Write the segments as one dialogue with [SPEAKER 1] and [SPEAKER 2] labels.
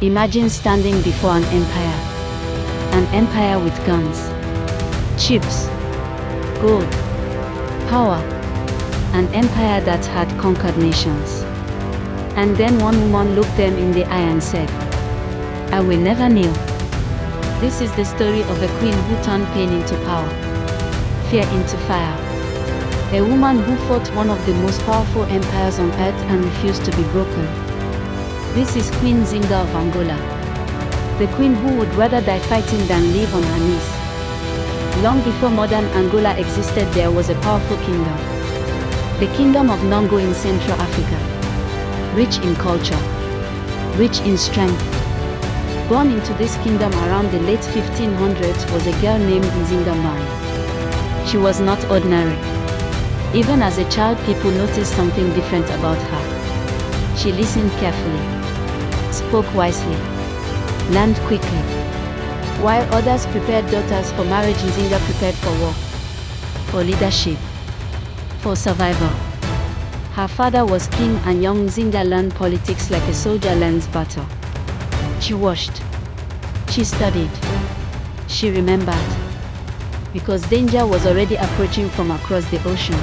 [SPEAKER 1] Imagine standing before an empire with guns, chips, gold, power, an empire that had conquered nations. And then one woman looked them in the eye and said, "I will never kneel." This is the story of a queen who turned pain into power, fear into fire. A woman who fought one of the most powerful empires on earth and refused to be broken. This is Queen Nzinga of Angola, the queen who would rather die fighting than live on her knees. Long before modern Angola existed, there was a powerful kingdom, the Kingdom of Ndongo in Central Africa. Rich in culture, rich in strength. Born into this kingdom around the late 1500s was a girl named Nzinga. She was not ordinary. Even as a child, people noticed something different about her. She listened carefully, spoke wisely, learned quickly. While others prepared daughters for marriage, Nzinga prepared for war, for leadership, for survival. Her father was king, and young Nzinga learned politics like a soldier learns battle. She watched, she studied, she remembered. Because danger was already approaching from across the ocean.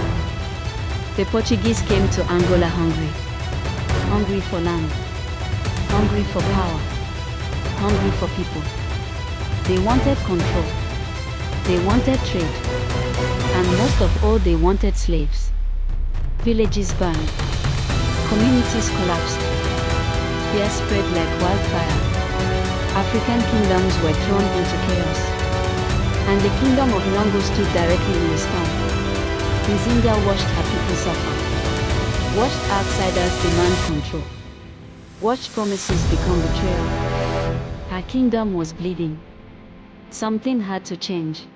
[SPEAKER 1] The Portuguese came to Angola hungry. Hungry for land, hungry for power, hungry for people. They wanted control, they wanted trade, and most of all they wanted slaves. Villages burned, communities collapsed, fear spread like wildfire. African kingdoms were thrown into chaos, and the Kingdom of Ndongo stood directly in the storm. Nzinga watched her people suffer, watched outsiders demand control, watched promises become betrayal. Her kingdom was bleeding. Something had to change.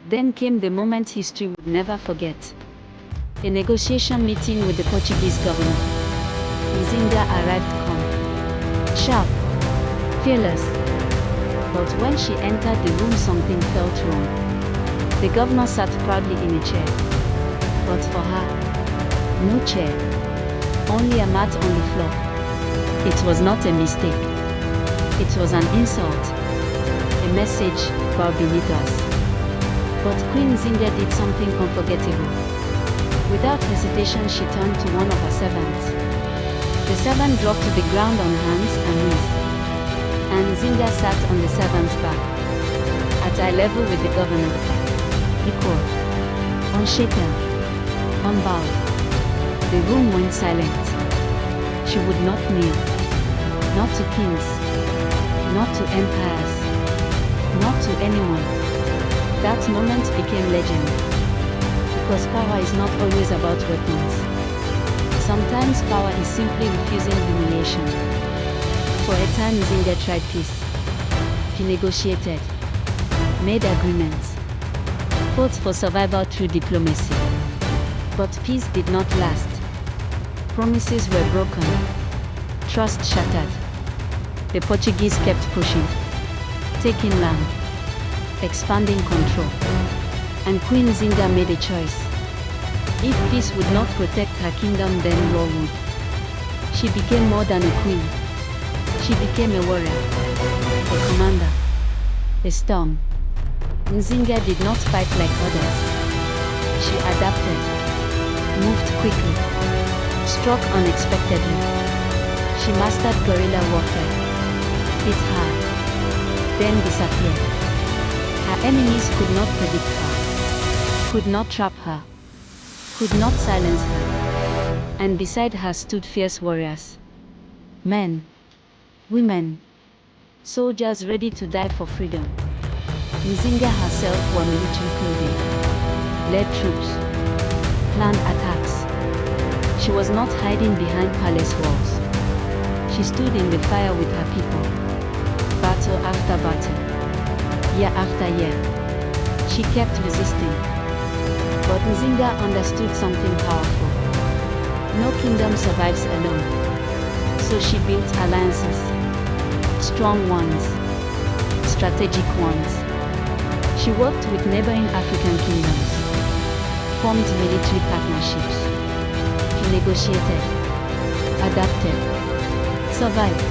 [SPEAKER 1] Then came the moment history would never forget. A negotiation meeting with the Portuguese governor. Nzinga arrived calm, sharp, fearless. But when she entered the room, something felt wrong. The governor sat proudly in a chair. But for her, no chair, only a mat on the floor. It was not a mistake. It was an insult, a message, bow beneath us. But Queen Nzinga did something unforgettable. Without hesitation, she turned to one of her servants. The servant dropped to the ground on hands and knees, and Nzinga sat on the servant's back, at eye level with the governor, equal, unshaken, unbowed. The room went silent. She would not kneel, not to kings, not to empires, not to anyone. That moment became legend, because power is not always about weapons. Sometimes power is simply refusing humiliation. For a time, Nzinga tried peace. She negotiated, made agreements, fought for survival through diplomacy. But peace did not last. Promises were broken, trust shattered. The Portuguese kept pushing, taking land, expanding control. And Queen Nzinga made a choice. If peace would not protect her kingdom, then war would. She became more than a queen. She became a warrior, a commander, a storm. Nzinga did not fight like others. She adapted, moved quickly, struck unexpectedly. She mastered guerrilla warfare, hit hard, then disappeared. Her enemies could not predict her, could not trap her, could not silence her. And beside her stood fierce warriors. Men, women, soldiers ready to die for freedom. Nzinga herself wore military clothing, led troops, planned attacks. She was not hiding behind palace walls. She stood in the fire with her people, battle after battle, year after year. She kept resisting. But Nzinga understood something powerful. No kingdom survives alone. So she built alliances, strong ones, strategic ones. She worked with neighboring African kingdoms, formed military partnerships. She negotiated, adapted, survived.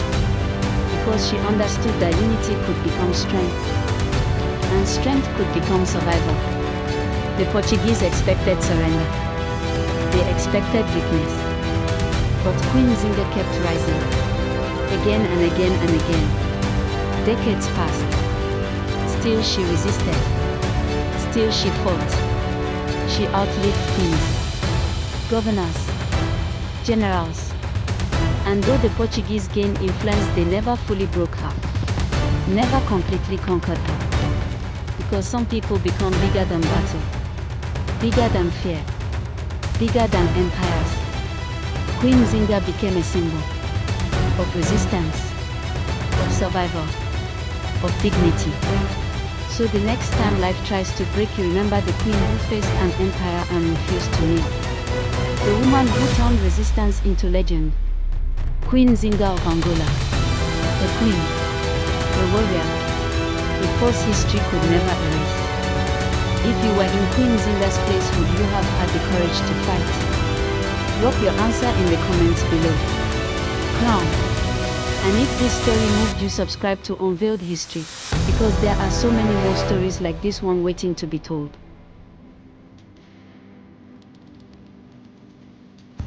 [SPEAKER 1] because she understood that unity could become strength, and strength could become survival. The Portuguese expected surrender. They expected weakness. But Queen Nzinga kept rising. Again and again and again. Decades passed. Still she resisted. Still she fought. She outlived kings, governors, generals. And though the Portuguese gained influence, they never fully broke her. Never completely conquered her. Because some people become bigger than battle, bigger than fear, bigger than empires. Queen Nzinga became a symbol of resistance, of survival, of dignity. So the next time life tries to break you, remember the queen who faced an empire and refused to kneel. The woman who turned resistance into legend. Queen Nzinga of Angola. A queen, a warrior, a force history could never erase. If you were in Queen Nzinga's place, would you have had the courage to fight? Drop your answer in the comments below. Crown. And if this story moved you, subscribe to Unveiled History, because there are so many more stories like this one waiting to be told.